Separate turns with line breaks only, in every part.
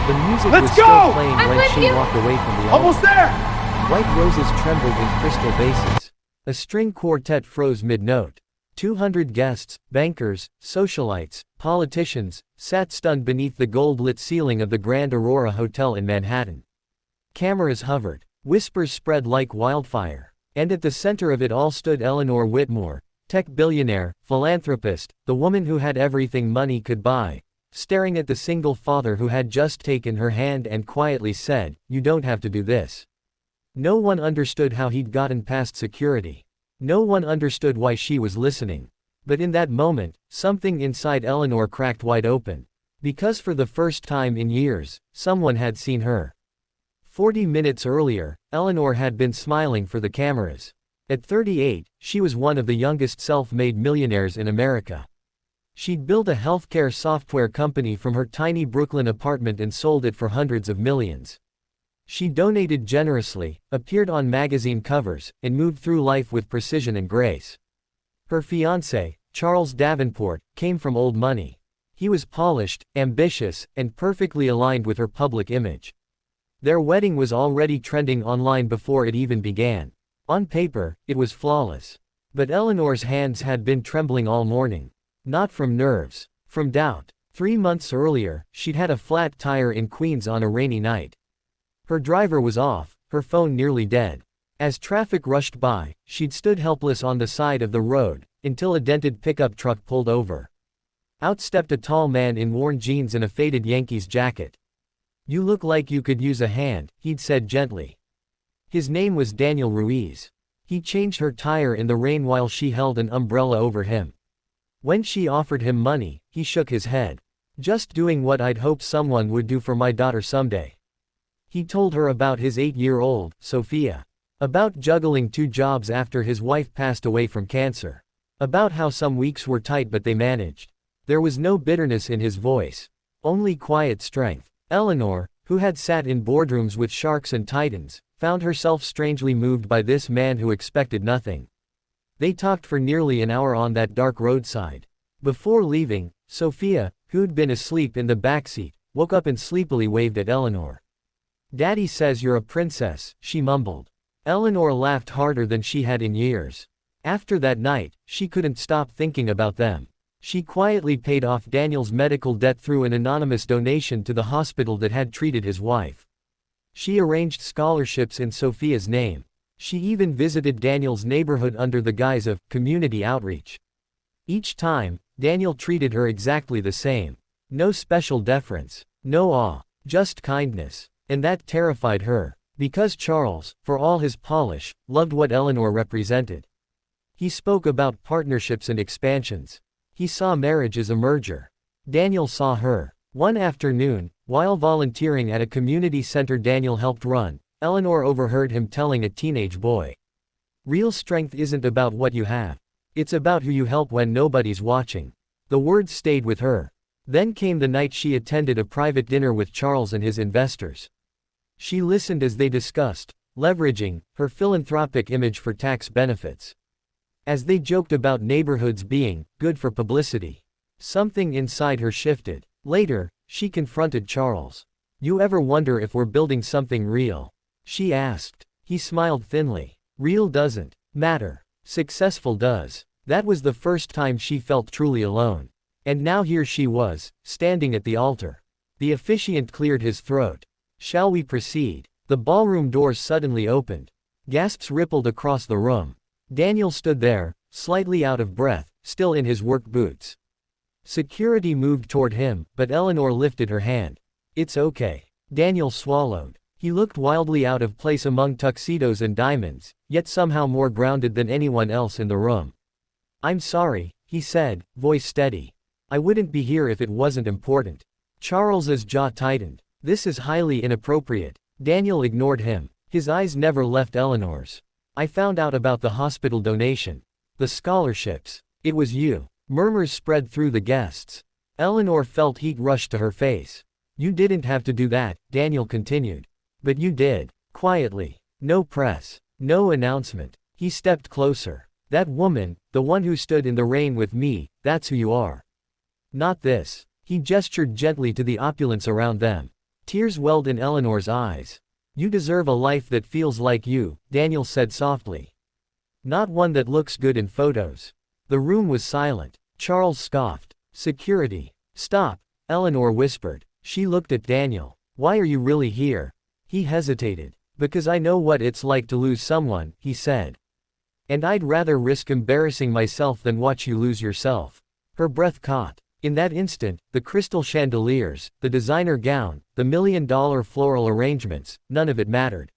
The music
Let's
was still
go!
playing
I'm
when
with
she
you.
walked away from the
Almost
altar.
there!
White roses trembled in crystal vases. A string quartet froze mid-note. 200 guests, bankers, socialites, politicians, sat stunned beneath the gold-lit ceiling of the Grand Aurora Hotel in Manhattan. Cameras hovered. Whispers spread like wildfire. And at the center of it all stood Eleanor Whitmore, tech billionaire, philanthropist, the woman who had everything money could buy, staring at the single father who had just taken her hand and quietly said, "You don't have to do this." No one understood how he'd gotten past security. No one understood why she was listening. But in that moment, something inside Eleanor cracked wide open. Because for the first time in years, someone had seen her. 40 minutes earlier, Eleanor had been smiling for the cameras. At 38, she was one of the youngest self-made millionaires in America. She'd built a healthcare software company from her tiny Brooklyn apartment and sold it for hundreds of millions. She donated generously, appeared on magazine covers, and moved through life with precision and grace. Her fiancé, Charles Davenport, came from old money. He was polished, ambitious, and perfectly aligned with her public image. Their wedding was already trending online before it even began. On paper, it was flawless. But Eleanor's hands had been trembling all morning. Not from nerves, from doubt. 3 months earlier, she'd had a flat tire in Queens on a rainy night. Her driver was off, her phone nearly dead. As traffic rushed by, she'd stood helpless on the side of the road, until a dented pickup truck pulled over. Out stepped a tall man in worn jeans and a faded Yankees jacket. "You look like you could use a hand," he'd said gently. His name was Daniel Ruiz. He changed her tire in the rain while she held an umbrella over him. When she offered him money, he shook his head. "Just doing what I'd hoped someone would do for my daughter someday." He told her about his 8-year-old, Sophia. About juggling 2 jobs after his wife passed away from cancer. About how some weeks were tight but they managed. There was no bitterness in his voice. Only quiet strength. Eleanor, who had sat in boardrooms with sharks and titans, found herself strangely moved by this man who expected nothing. They talked for nearly an hour on that dark roadside. Before leaving, Sophia, who'd been asleep in the backseat, woke up and sleepily waved at Eleanor. "Daddy says you're a princess," she mumbled. Eleanor laughed harder than she had in years. After that night, she couldn't stop thinking about them. She quietly paid off Daniel's medical debt through an anonymous donation to the hospital that had treated his wife. She arranged scholarships in Sophia's name. She even visited Daniel's neighborhood under the guise of community outreach. Each time, Daniel treated her exactly the same. No special deference, no awe, just kindness. And that terrified her. Because Charles, for all his polish, loved what Eleanor represented. He spoke about partnerships and expansions. He saw marriage as a merger. Daniel saw her. One afternoon, while volunteering at a community center Daniel helped run, Eleanor overheard him telling a teenage boy. "Real strength isn't about what you have. It's about who you help when nobody's watching." The words stayed with her. Then came the night she attended a private dinner with Charles and his investors. She listened as they discussed leveraging her philanthropic image for tax benefits. As they joked about neighborhoods being good for publicity, something inside her shifted. Later, she confronted Charles. "You ever wonder if we're building something real?" she asked. He smiled thinly. "Real doesn't matter. Successful does." That was the first time she felt truly alone. And now here she was, standing at the altar. The officiant cleared his throat. "Shall we proceed?" The ballroom doors suddenly opened. Gasps rippled across the room. Daniel stood there, slightly out of breath, still in his work boots. Security moved toward him, but Eleanor lifted her hand. "It's okay." Daniel swallowed. He looked wildly out of place among tuxedos and diamonds, yet somehow more grounded than anyone else in the room. "I'm sorry," he said, voice steady. "I wouldn't be here if it wasn't important." Charles's jaw tightened. "This is highly inappropriate." Daniel ignored him. His eyes never left Eleanor's. "I found out about the hospital donation. The scholarships. It was you." Murmurs spread through the guests. Eleanor felt heat rush to her face. "You didn't have to do that," Daniel continued. "But you did." Quietly. No press. No announcement. He stepped closer. "That woman, the one who stood in the rain with me, that's who you are. Not this." He gestured gently to the opulence around them. Tears welled in Eleanor's eyes. You deserve a life that feels like you, Daniel said softly. Not one that looks good in photos. The room was silent. Charles scoffed. Security. Stop, Eleanor whispered. She looked at Daniel. Why are you really here? He hesitated. Because I know what it's like to lose someone, he said. And I'd rather risk embarrassing myself than watch you lose yourself. Her breath caught. In that instant, the crystal chandeliers, the designer gown, the $1,000,000 floral arrangements, none of it mattered.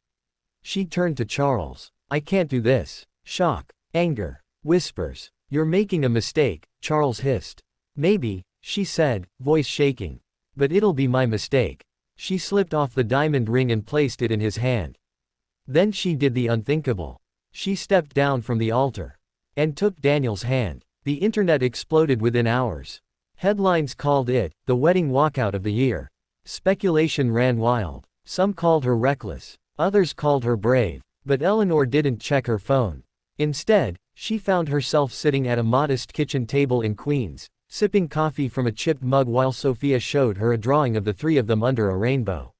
She turned to Charles. I can't do this. Shock. Anger. Whispers. You're making a mistake, Charles hissed. Maybe, she said, voice shaking. But it'll be my mistake. She slipped off the diamond ring and placed it in his hand. Then she did the unthinkable. She stepped down from the altar. And took Daniel's hand. The internet exploded within hours. Headlines called it, the wedding walkout of the year. Speculation ran wild. Some called her reckless. Others called her brave. But Eleanor didn't check her phone. Instead, she found herself sitting at a modest kitchen table in Queens, sipping coffee from a chipped mug while Sophia showed her a drawing of the three of them under a rainbow.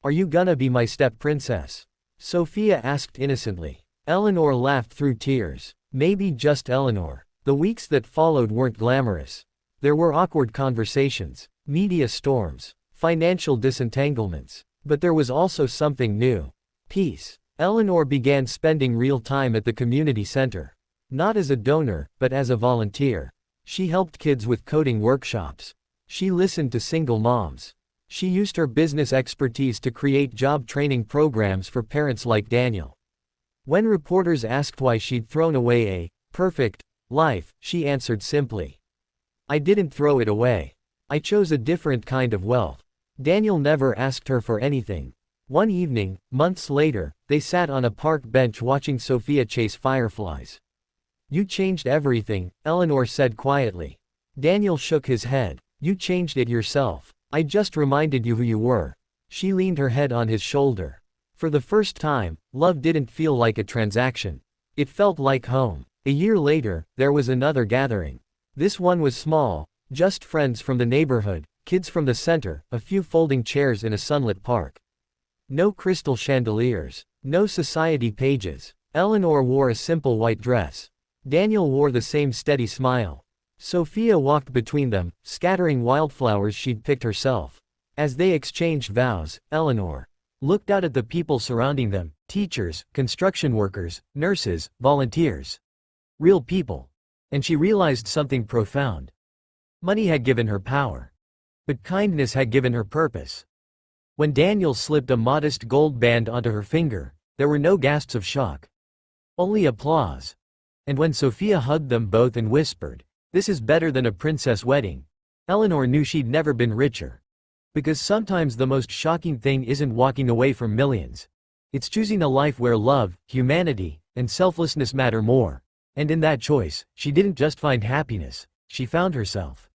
Are you gonna be my step princess? Sophia asked innocently. Eleanor laughed through tears. Maybe just Eleanor. The weeks that followed weren't glamorous. There were awkward conversations, media storms, financial disentanglements. But there was also something new. Peace. Eleanor began spending real time at the community center. Not as a donor, but as a volunteer. She helped kids with coding workshops. She listened to single moms. She used her business expertise to create job training programs for parents like Daniel. When reporters asked why she'd thrown away a perfect life, she answered simply. I didn't throw it away. I chose a different kind of wealth. Daniel never asked her for anything. One evening, months later, they sat on a park bench watching Sophia chase fireflies. You changed everything, Eleanor said quietly. Daniel shook his head. You changed it yourself. I just reminded you who you were. She leaned her head on his shoulder. For the first time, love didn't feel like a transaction. It felt like home. A year later, there was another gathering. This one was small, just friends from the neighborhood, kids from the center, a few folding chairs in a sunlit park. No crystal chandeliers. No society pages. Eleanor wore a simple white dress. Daniel wore the same steady smile. Sophia walked between them, scattering wildflowers she'd picked herself. As they exchanged vows, Eleanor looked out at the people surrounding them, teachers, construction workers, nurses, volunteers. Real people. And she realized something profound. Money had given her power. But kindness had given her purpose. When Daniel slipped a modest gold band onto her finger, there were no gasps of shock. Only applause. And when Sophia hugged them both and whispered, "This is better than a princess wedding," Eleanor knew she'd never been richer. Because sometimes the most shocking thing isn't walking away from millions. It's choosing a life where love, humanity, and selflessness matter more. And in that choice, she didn't just find happiness, she found herself.